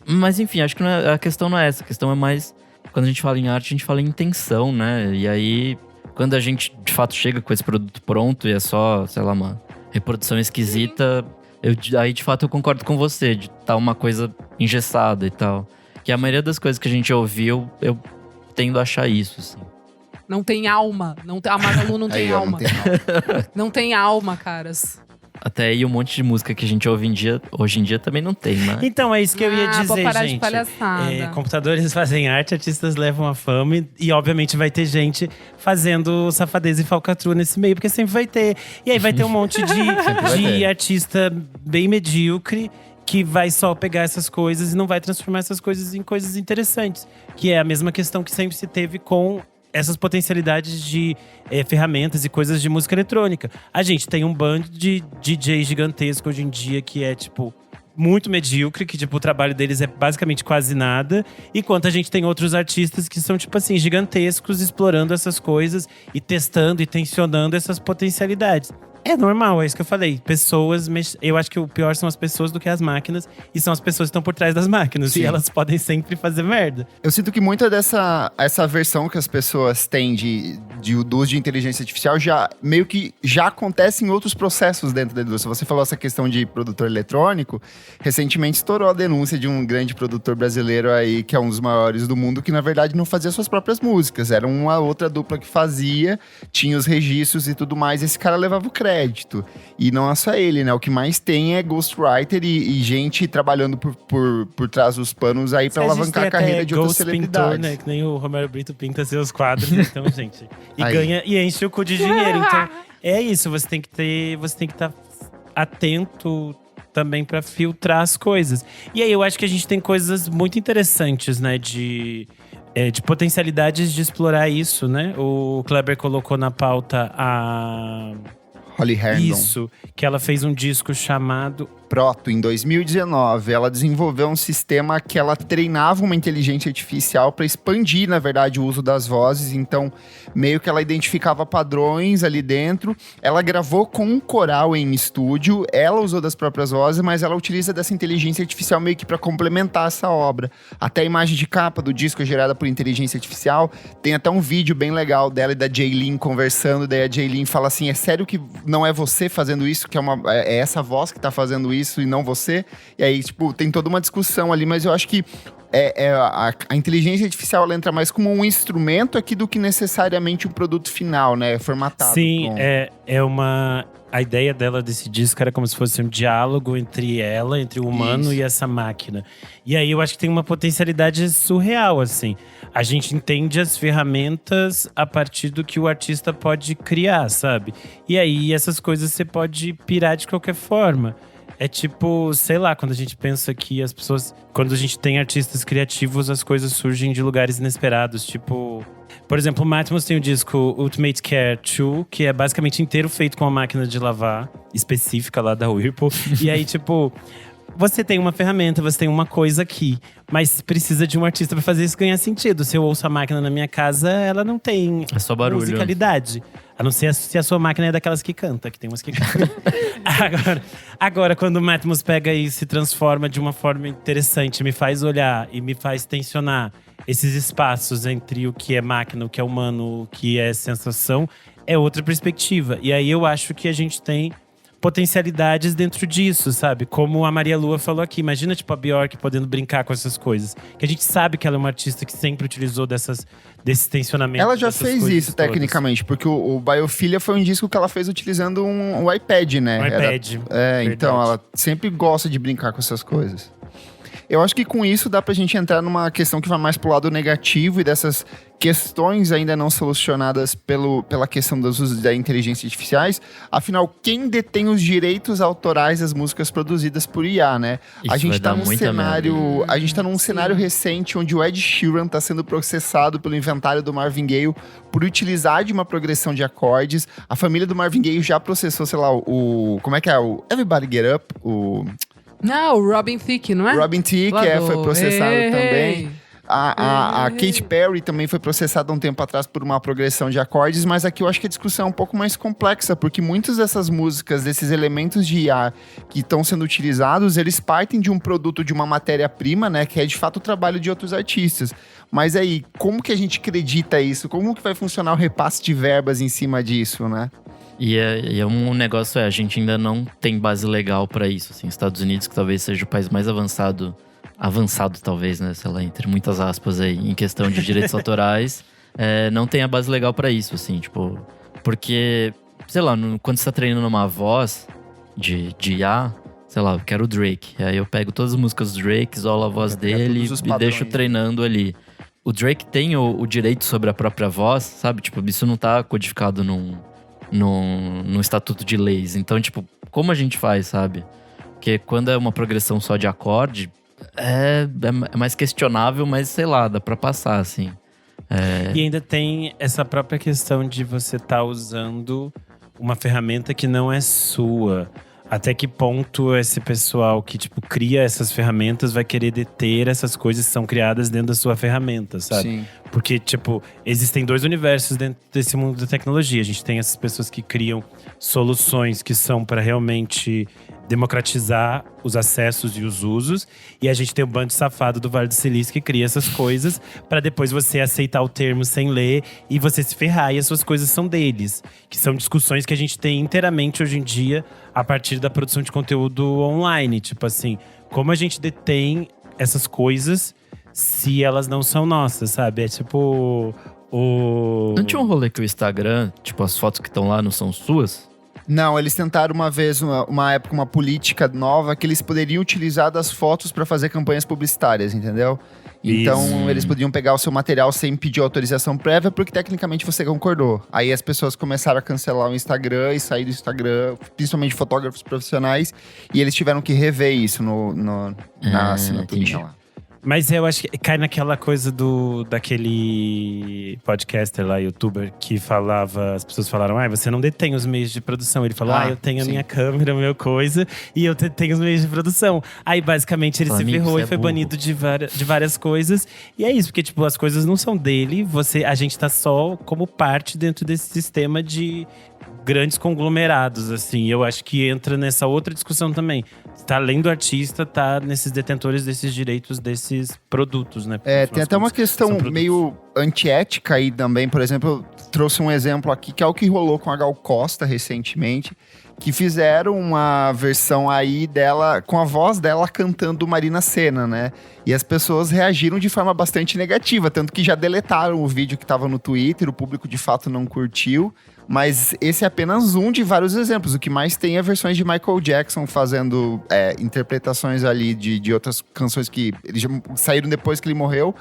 Mas, enfim, acho que a questão não é essa. A questão é mais… Quando a gente fala em arte, a gente fala em intenção, né? E aí… Quando a gente, de fato, chega com esse produto pronto e é só, sei lá, uma reprodução esquisita, aí, de fato, eu concordo com você, de estar uma coisa engessada e tal. Que a maioria das coisas que a gente ouviu, eu tendo a achar isso, assim. Não tem alma. A Magalu não tem alma. Não tem alma, caras. Até aí um monte de música que a gente ouve hoje em dia também não tem, né? Então, é isso que eu ia dizer, vou parar gente. de palhaçada. Computadores fazem arte, artistas levam a fama. E obviamente vai ter gente fazendo safadeza e falcatrua nesse meio. Porque sempre vai ter. E aí vai ter um monte de artista bem medíocre que vai só pegar essas coisas e não vai transformar essas coisas em coisas interessantes. Que é a mesma questão que sempre se teve com essas potencialidades de ferramentas e coisas de música eletrônica. A gente tem um bando de DJ gigantesco hoje em dia que é, tipo, muito medíocre, que, tipo, o trabalho deles é basicamente quase nada. Enquanto a gente tem outros artistas que são, tipo assim, gigantescos, explorando essas coisas e testando e tensionando essas potencialidades. É normal, é isso que eu falei. Pessoas… Eu acho que o pior são as pessoas do que as máquinas. E são as pessoas que estão por trás das máquinas. Sim. E elas podem sempre fazer merda. Eu sinto que muita essa versão que as pessoas têm do uso de inteligência artificial já meio que já acontece em outros processos dentro da indústria. Você falou essa questão de produtor eletrônico. Recentemente estourou a denúncia de um grande produtor brasileiro aí, que é um dos maiores do mundo, que na verdade não fazia suas próprias músicas. Era uma outra dupla que fazia, tinha os registros e tudo mais. E esse cara levava o crédito. E não é só ele, né? O que mais tem é ghostwriter e gente trabalhando por trás dos panos aí pra alavancar a carreira de outras celebridades. Pintor, né? Que nem o Romero Brito pinta seus quadros, então, gente. E ganha e enche o cu de dinheiro. Então, é isso. Você tem que estar atento também pra filtrar as coisas. E aí, eu acho que a gente tem coisas muito interessantes, né? De potencialidades de explorar isso, né? O Kleber colocou na pauta a… Holly Herndon. Isso, que ela fez um disco chamado… Proto, em 2019, ela desenvolveu um sistema que ela treinava uma inteligência artificial para expandir, na verdade, o uso das vozes. Então, meio que ela identificava padrões ali dentro. Ela gravou com um coral em estúdio, ela usou das próprias vozes, mas ela utiliza dessa inteligência artificial meio que para complementar essa obra. Até a imagem de capa do disco é gerada por inteligência artificial. Tem até um vídeo bem legal dela e da Jaylin conversando. Daí a Jaylin fala assim, é sério que não é você fazendo isso? Que é essa voz que tá fazendo isso e não você? E aí, tipo, tem toda uma discussão ali, mas eu acho que a inteligência artificial ela entra mais como um instrumento aqui do que necessariamente um produto final, né? Formatado. Sim, a ideia dela desse disco era como se fosse um diálogo entre o humano e essa máquina. E aí eu acho que tem uma potencialidade surreal, assim. A gente entende as ferramentas a partir do que o artista pode criar, sabe? E aí essas coisas você pode pirar de qualquer forma. É tipo, sei lá, quando a gente pensa que as pessoas… Quando a gente tem artistas criativos, as coisas surgem de lugares inesperados. Tipo… Por exemplo, o Matmos tem o disco Ultimate Care 2, que é basicamente inteiro feito com uma máquina de lavar específica lá da Whirlpool. E aí, tipo… Você tem uma ferramenta, você tem uma coisa aqui, mas precisa de um artista pra fazer isso ganhar sentido. Se eu ouço a máquina na minha casa, ela não tem musicalidade. A não ser se a sua máquina é daquelas que canta, que tem umas que cantam. Agora, quando o Matmos pega e se transforma de uma forma interessante, me faz olhar e me faz tensionar esses espaços entre o que é máquina, o que é humano, o que é sensação, é outra perspectiva. E aí eu acho que a gente tem potencialidades dentro disso, sabe? Como a Maria Lua falou aqui. Imagina, tipo, a Bjork podendo brincar com essas coisas. Que a gente sabe que ela é uma artista que sempre utilizou desses tensionamentos. Ela já fez isso, tecnicamente. Porque o Biophilia foi um disco que ela fez utilizando um iPad, né? Um iPad. Então ela sempre gosta de brincar com essas coisas. Eu acho que com isso dá pra gente entrar numa questão que vai mais pro lado negativo e dessas questões ainda não solucionadas pela questão dos usos da inteligência artificiais. Afinal, quem detém os direitos autorais das músicas produzidas por IA, né? A gente tá num cenário recente onde o Ed Sheeran tá sendo processado pelo inventário do Marvin Gaye por utilizar de uma progressão de acordes. A família do Marvin Gaye já processou, sei lá, como é que é? O Everybody Get Up, Não, o Robin Thicke, não é? Robin Thicke foi processado também. A Katy Perry também foi processada um tempo atrás por uma progressão de acordes, mas aqui eu acho que a discussão é um pouco mais complexa, porque muitas dessas músicas, desses elementos de IA que estão sendo utilizados, eles partem de um produto, de uma matéria-prima, né, que é de fato o trabalho de outros artistas. Mas aí, como que a gente acredita isso? Como que vai funcionar o repasse de verbas em cima disso, né? E um negócio a gente ainda não tem base legal pra isso, assim. Estados Unidos, que talvez seja o país mais avançado talvez, né, sei lá, entre muitas aspas aí, em questão de direitos autorais, não tem a base legal pra isso, assim, tipo… Porque, sei lá, quando você tá treinando uma voz de IA, sei lá, eu quero o Drake. Aí eu pego todas as músicas do Drake, isolo a voz dele e deixo treinando ali. O Drake tem o direito sobre a própria voz, sabe? Tipo, isso não tá codificado no estatuto de leis. Então, tipo, como a gente faz, sabe? Porque quando é uma progressão só de acorde, é mais questionável, mas sei lá, dá pra passar, assim. E ainda tem essa própria questão de você estar usando uma ferramenta que não é sua. Até que ponto esse pessoal que, tipo, cria essas ferramentas vai querer deter essas coisas que são criadas dentro da sua ferramenta, sabe? Sim. Porque, tipo, existem dois universos dentro desse mundo da tecnologia. A gente tem essas pessoas que criam soluções que são para realmente democratizar os acessos e os usos. E a gente tem o bando safado do Vale do Silício que cria essas coisas para depois você aceitar o termo sem ler e você se ferrar e as suas coisas são deles. Que são discussões que a gente tem inteiramente hoje em dia a partir da produção de conteúdo online. Tipo assim, como a gente detém essas coisas se elas não são nossas, sabe? É tipo… Não tinha um rolê que o Instagram, tipo, as fotos que estão lá não são suas? Não, eles tentaram uma vez, uma época, uma política nova que eles poderiam utilizar das fotos para fazer campanhas publicitárias, entendeu? Então, eles podiam pegar o seu material sem pedir autorização prévia, porque tecnicamente você concordou. Aí as pessoas começaram a cancelar o Instagram e sair do Instagram, principalmente fotógrafos profissionais, e eles tiveram que rever isso na assinaturinha lá. Mas eu acho que cai naquela coisa daquele podcaster lá, youtuber, que falava, as pessoas falaram, você não detém os meios de produção. Ele falou, eu tenho a sim. minha câmera, a minha coisa, e eu tenho os meios de produção. Aí, basicamente, ele se Amigo, ferrou você e é foi burro. banido de várias coisas. E é isso, porque, tipo, as coisas não são dele, a gente tá só como parte dentro desse sistema de grandes conglomerados, assim. Eu acho que entra nessa outra discussão também. Tá além do artista, tá nesses detentores desses direitos, desses produtos, né? Tem até uma questão meio antiética aí também. Por exemplo, eu trouxe um exemplo aqui, que é o que rolou com a Gal Costa recentemente, que fizeram uma versão aí dela, com a voz dela cantando Marina Sena, né? E as pessoas reagiram de forma bastante negativa, tanto que já deletaram o vídeo que tava no Twitter, o público de fato não curtiu. Mas esse é apenas um de vários exemplos. O que mais tem é versões de Michael Jackson fazendo interpretações ali de outras canções que eles já saíram depois que ele morreu.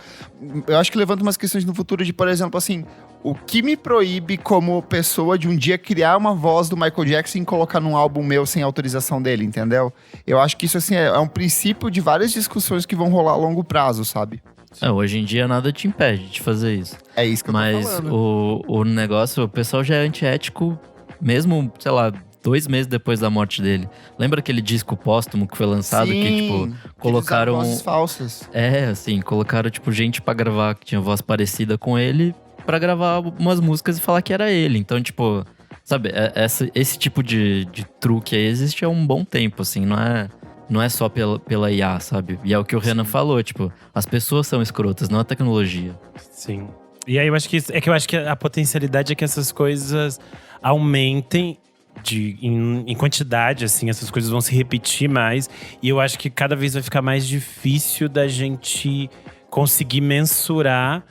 Eu acho que levanta umas questões no futuro de, por exemplo, assim, o que me proíbe como pessoa de um dia criar uma voz do Michael Jackson e colocar num álbum meu sem autorização dele, entendeu? Eu acho que isso, assim, é um princípio de várias discussões que vão rolar a longo prazo, sabe? Hoje em dia nada te impede de fazer isso. É isso que eu tô Mas falando. o negócio, o pessoal já é antiético mesmo, sei lá, 2 meses depois da morte dele. Lembra aquele disco póstumo que foi lançado que, tipo, colocaram… Eles vozes falsas. assim, colocaram, tipo, gente pra gravar que tinha voz parecida com ele pra gravar umas músicas e falar que era ele. Então, tipo, sabe, esse tipo de truque aí existe há um bom tempo, assim, não é só pela IA, sabe? E é o que o Renan falou, tipo, as pessoas são escrotas, não a tecnologia. Sim. E aí eu acho que a potencialidade é que essas coisas aumentem em quantidade, assim, essas coisas vão se repetir mais. E eu acho que cada vez vai ficar mais difícil da gente conseguir mensurar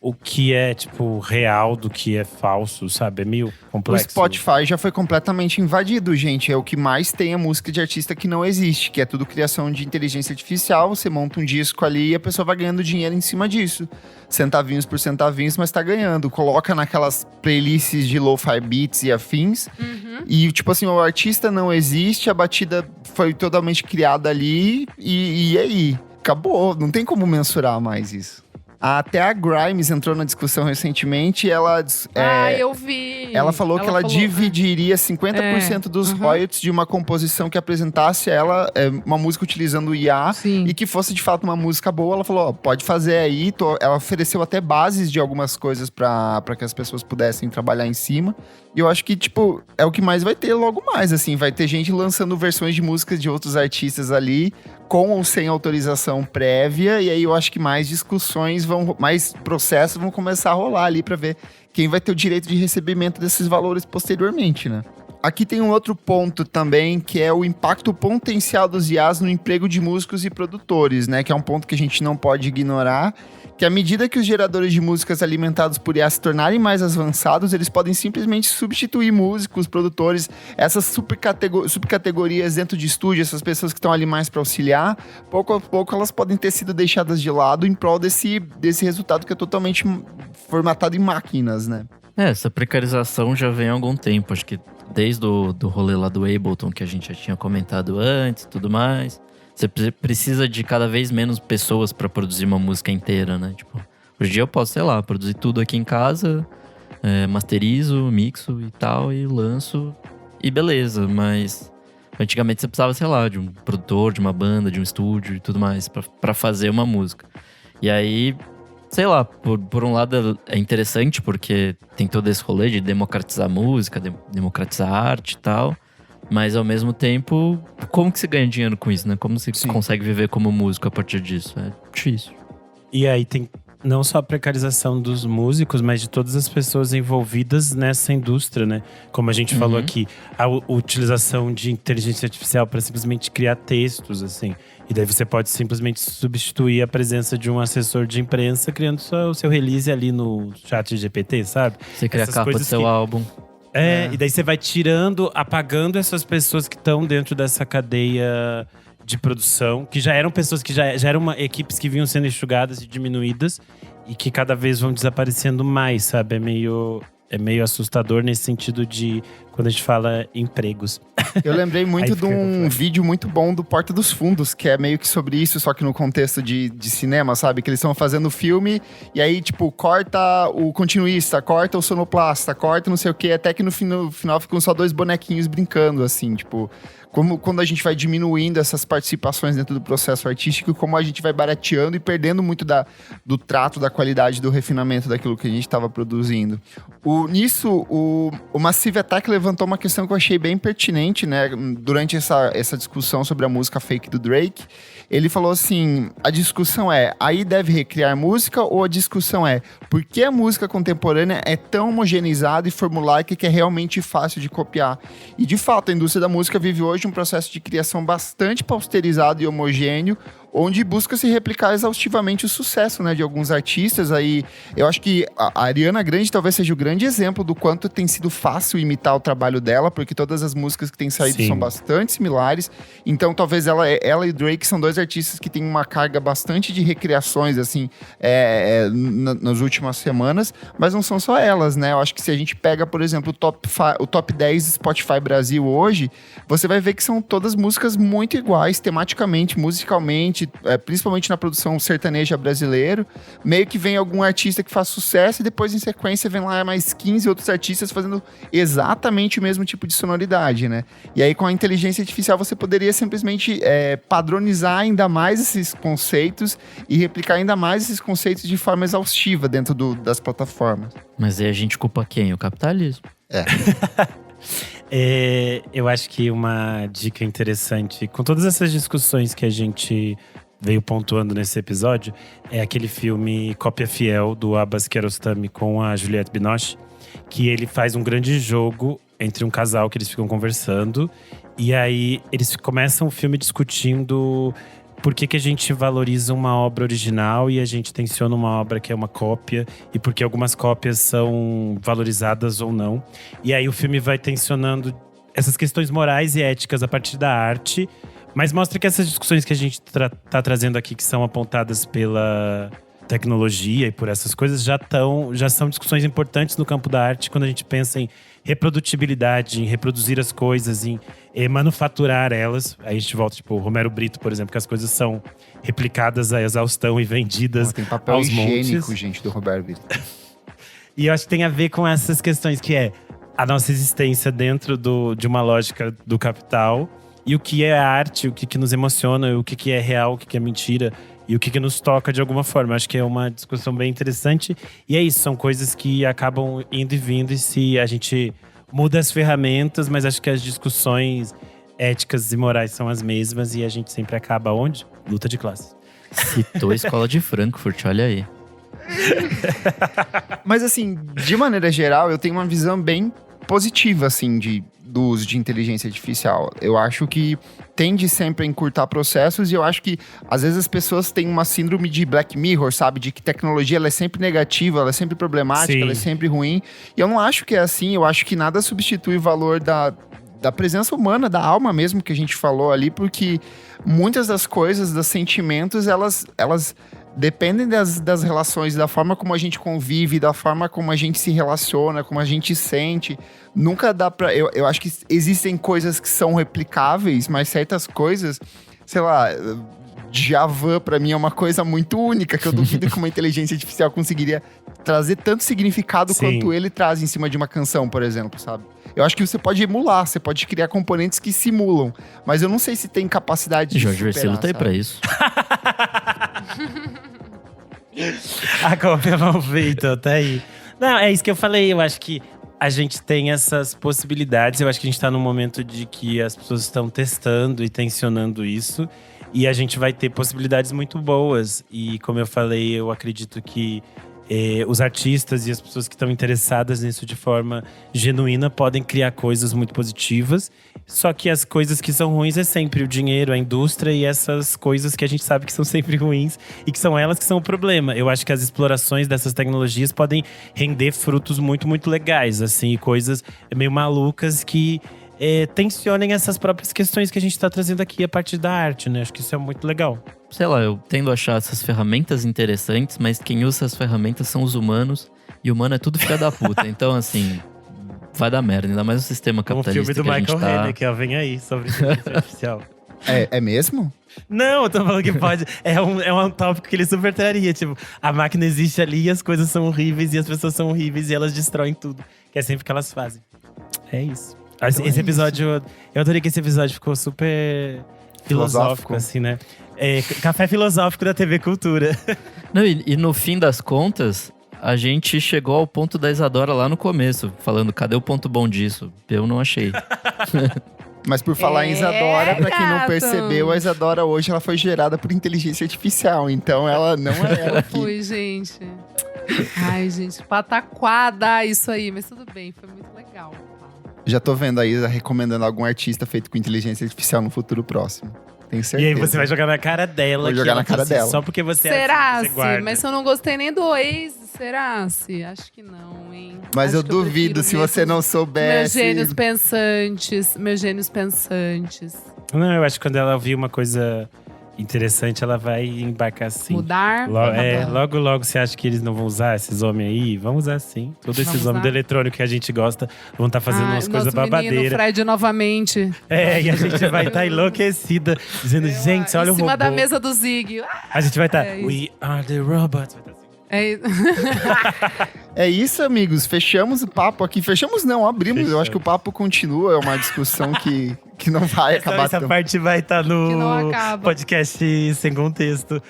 o que é, tipo, real do que é falso, sabe? É meio complexo. O Spotify já foi completamente invadido, gente. É o que mais tem a música de artista que não existe, que é tudo criação de inteligência artificial. Você monta um disco ali e a pessoa vai ganhando dinheiro em cima disso. Centavinhos por centavinhos, mas tá ganhando. Coloca naquelas playlists de lo-fi beats e afins. E, tipo assim, o artista não existe, a batida foi totalmente criada ali e aí? Acabou, não tem como mensurar mais isso. Até a Grimes entrou na discussão recentemente. Eu vi. Ela falou que ela dividiria 50% dos royalties de uma composição que apresentasse ela, uma música utilizando o IA, Sim. e que fosse de fato uma música boa. Ela falou, pode fazer aí. Ela ofereceu até bases de algumas coisas pra que as pessoas pudessem trabalhar em cima. E eu acho que, tipo, é o que mais vai ter logo mais, assim. Vai ter gente lançando versões de músicas de outros artistas ali, com ou sem autorização prévia. E aí eu acho que mais discussões mais processos vão começar a rolar ali pra ver quem vai ter o direito de recebimento desses valores posteriormente, né? Aqui tem um outro ponto também, que é o impacto potencial dos IAs no emprego de músicos e produtores, né? Que é um ponto que a gente não pode ignorar, que à medida que os geradores de músicas alimentados por IA se tornarem mais avançados, eles podem simplesmente substituir músicos, produtores, essas subcategorias dentro de estúdio, essas pessoas que estão ali mais para auxiliar, pouco a pouco elas podem ter sido deixadas de lado em prol desse resultado que é totalmente formatado em máquinas, né? Essa precarização já vem há algum tempo, acho que desde do rolê lá do Ableton, que a gente já tinha comentado antes e tudo mais. Você precisa de cada vez menos pessoas pra produzir uma música inteira, né? Tipo, hoje em dia eu posso, sei lá, produzir tudo aqui em casa, masterizo, mixo e tal, e lanço, e beleza. Mas antigamente você precisava, sei lá, de um produtor, de uma banda, de um estúdio e tudo mais pra fazer uma música. E aí, sei lá, por um lado é interessante porque tem todo esse rolê de democratizar a música, democratizar a arte e tal. Mas ao mesmo tempo, como que se ganha dinheiro com isso, né? Como você consegue viver como músico a partir disso? É difícil. E aí tem não só a precarização dos músicos, mas de todas as pessoas envolvidas nessa indústria, né? Como a gente falou aqui, a utilização de inteligência artificial para simplesmente criar textos, assim. E daí você pode simplesmente substituir a presença de um assessor de imprensa criando o seu release ali no chat GPT, sabe? Você cria Essas a capa do coisas seu álbum. E daí você vai apagando essas pessoas que estão dentro dessa cadeia de produção, que já eram pessoas que já eram equipes que vinham sendo enxugadas e diminuídas, e que cada vez vão desaparecendo mais, sabe? É meio é meio assustador nesse sentido de quando a gente fala empregos. Eu lembrei muito Aí de fica um complexo. vídeo muito bom do Porta dos Fundos, que é meio que sobre isso, só que no contexto de cinema, sabe? Que eles estão fazendo filme e aí, tipo, corta o continuista, corta o sonoplasta, corta não sei o quê, até que no final ficam só 2 bonequinhos brincando, assim, tipo… Como quando a gente vai diminuindo essas participações dentro do processo artístico, como a gente vai barateando e perdendo muito do trato, da qualidade, do refinamento daquilo que a gente estava produzindo. Nisso, o Massive Attack levantou uma questão que eu achei bem pertinente, né? Durante essa discussão sobre a música fake do Drake, ele falou assim, a discussão é, aí deve recriar música, ou a discussão é, por que a música contemporânea é tão homogeneizada e formulaica que é realmente fácil de copiar? E de fato, a indústria da música vive hoje um processo de criação bastante pausterizado e homogêneo, onde busca se replicar exaustivamente o sucesso, né, de alguns artistas. Aí, eu acho que a Ariana Grande talvez seja o grande exemplo do quanto tem sido fácil imitar o trabalho dela, porque todas as músicas que têm saído Sim. são bastante similares. Então, talvez ela e Drake são 2 artistas que têm uma carga bastante de recriações, assim, nas últimas semanas, mas não são só elas, né? Eu acho que se a gente pega, por exemplo, o top 10 Spotify Brasil hoje, você vai ver que são todas músicas muito iguais, tematicamente, musicalmente, principalmente na produção sertaneja brasileiro. Meio que vem algum artista que faz sucesso e depois, em sequência, vem lá mais 15 outros artistas fazendo exatamente o mesmo tipo de sonoridade, né? E aí, com a inteligência artificial, você poderia simplesmente padronizar ainda mais esses conceitos e replicar ainda mais esses conceitos de forma exaustiva dentro das plataformas. Mas aí a gente culpa quem? O capitalismo. Eu acho que uma dica interessante, com todas essas discussões que a gente veio pontuando nesse episódio, é aquele filme Cópia Fiel, do Abbas Kiarostami com a Juliette Binoche, que ele faz um grande jogo entre um casal que eles ficam conversando, e aí eles começam o filme discutindo por que a gente valoriza uma obra original e a gente tensiona uma obra que é uma cópia, e por que algumas cópias são valorizadas ou não. E aí o filme vai tensionando essas questões morais e éticas a partir da arte, mas mostra que essas discussões que a gente tá trazendo aqui, que são apontadas pela tecnologia e por essas coisas, já são discussões importantes no campo da arte, quando a gente pensa em reprodutibilidade, em reproduzir as coisas, em manufaturar elas. Aí a gente volta, tipo, o Romero Brito, por exemplo, que as coisas são replicadas à exaustão e vendidas Tem papel aos higiênico, montes. gente, do Roberto Brito. E eu acho que tem a ver com essas questões, que é a nossa existência dentro de uma lógica do capital, e o que é arte, o que nos emociona, o que é real, o que é mentira, e o que nos toca de alguma forma. Acho que é uma discussão bem interessante. E é isso, são coisas que acabam indo e vindo, e se a gente muda as ferramentas, mas acho que as discussões éticas e morais são as mesmas, e a gente sempre acaba onde? Luta de classe. Citou a escola de Frankfurt, olha aí. Mas assim, de maneira geral, eu tenho uma visão bem positiva, assim, do uso de inteligência artificial. Eu acho que tende sempre a encurtar processos, e eu acho que às vezes as pessoas têm uma síndrome de Black Mirror, sabe? De que tecnologia ela é sempre negativa, ela é sempre problemática, Sim. ela é sempre ruim. E eu não acho que é assim. Eu acho que nada substitui o valor da presença humana, da alma mesmo, que a gente falou ali, porque muitas das coisas, dos sentimentos, elas dependem das relações, da forma como a gente convive, da forma como a gente se relaciona, como a gente sente. Nunca dá pra… Eu acho que existem coisas que são replicáveis, mas certas coisas, sei lá… Djavan, pra mim, é uma coisa muito única, que eu duvido que uma inteligência artificial conseguiria trazer tanto significado Sim. quanto ele traz em cima de uma canção, por exemplo, sabe? Eu acho que você pode emular, você pode criar componentes que simulam, mas eu não sei se tem capacidade de Jorge superar, Versilo tá aí sabe? pra isso. A cópia mal feita, tá aí. Não, é isso que eu falei. Eu acho que a gente tem essas possibilidades. Eu acho que a gente tá num momento de que as pessoas estão testando e tensionando isso. E a gente vai ter possibilidades muito boas. E como eu falei, eu acredito que os artistas e as pessoas que estão interessadas nisso de forma genuína podem criar coisas muito positivas. Só que as coisas que são ruins é sempre o dinheiro, a indústria e essas coisas que a gente sabe que são sempre ruins e que são elas que são o problema. Eu acho que as explorações dessas tecnologias podem render frutos muito, muito legais, assim, coisas meio malucas que tensionem essas próprias questões que a gente tá trazendo aqui a partir da arte, né? Acho que isso é muito legal. Sei lá, eu tendo a achar essas ferramentas interessantes, mas quem usa essas ferramentas são os humanos. E o humano é tudo filha da puta. Então, assim, vai dar merda. Ainda mais o sistema Um filme capitalista do que a gente Michael tá… Haneke, ó, vem aí, sobre inteligência artificial. É mesmo? Não, eu tô falando que pode. É um tópico que ele super traria. Tipo, a máquina existe ali e as coisas são horríveis e as pessoas são horríveis e elas destroem tudo. Que é sempre o que elas fazem. É isso. Esse episódio, eu adorei que esse episódio ficou super filosófico, assim, né? Café filosófico da TV Cultura. Não, e no fim das contas, a gente chegou ao ponto da Isadora lá no começo, falando, cadê o ponto bom disso? Eu não achei. Mas por falar em Isadora, pra quem não gato. percebeu, a Isadora hoje ela foi gerada por inteligência artificial. Então ela não é ela aqui. Fui, gente. Ai, gente, pataquada isso aí. Mas tudo bem, foi muito legal. Já tô vendo a Isa recomendando algum artista feito com inteligência artificial no futuro próximo. Tenho E certeza. aí você vai jogar na cara dela. Vou que jogar ela na cara disse, dela. Só porque você Será é assim, você guarda. se? Mas se eu não gostei nem do ex, será se? Acho que não, hein? Mas Acho eu que duvido prefiro se você mesmo não Meus soubesse. gênios pensantes, meus gênios pensantes. Não, eu acho que quando ela ouvir uma coisa interessante, ela vai embarcar sim. Mudar. Logo você acha que eles não vão usar esses homens aí? Vão usar sim. Todos esses Vamos homens usar. do eletrônico que a gente gosta vão estar fazendo umas coisas Menino babadeiras. Fred novamente. E a gente vai estar enlouquecida, dizendo, gente, olha em o robô. cima da mesa do Zig. A gente vai estar, É isso. we are the robots. Vai tá assim. É, É isso, amigos. Fechamos o papo aqui. Fechamos não, abrimos. Eu Fechamos. acho que o papo continua. É uma discussão que não vai acabar Essa tão… parte vai estar Que não no acaba. podcast sem contexto.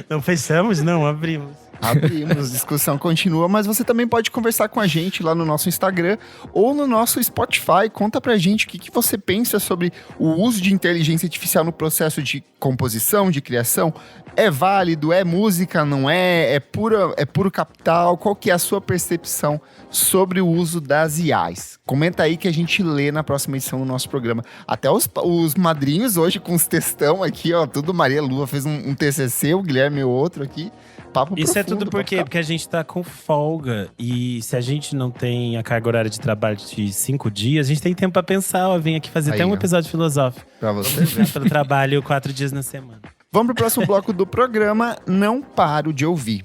Não fechamos? Não, abrimos. Abrimos, discussão continua, mas você também pode conversar com a gente lá no nosso Instagram ou no nosso Spotify. Conta pra gente o que você pensa sobre o uso de inteligência artificial no processo de composição, de criação. É válido? É música? Não é? É puro capital? Qual que é a sua percepção sobre o uso das IAs? Comenta aí que a gente lê na próxima edição do nosso programa. Até os madrinhos hoje com os textão aqui, ó. Tudo Maria Lua fez um TCC, o Guilherme outro aqui. Papo Isso é profundo, tudo por papo quê? Porque a gente tá com folga. E se a gente não tem a carga horária de trabalho de 5 dias, a gente tem tempo pra pensar. Ó, vem aqui fazer Aí, até um ó. episódio filosófico. Pra você ver. Pelo trabalho 4 dias na semana. Vamos pro próximo bloco do programa. Não paro de ouvir.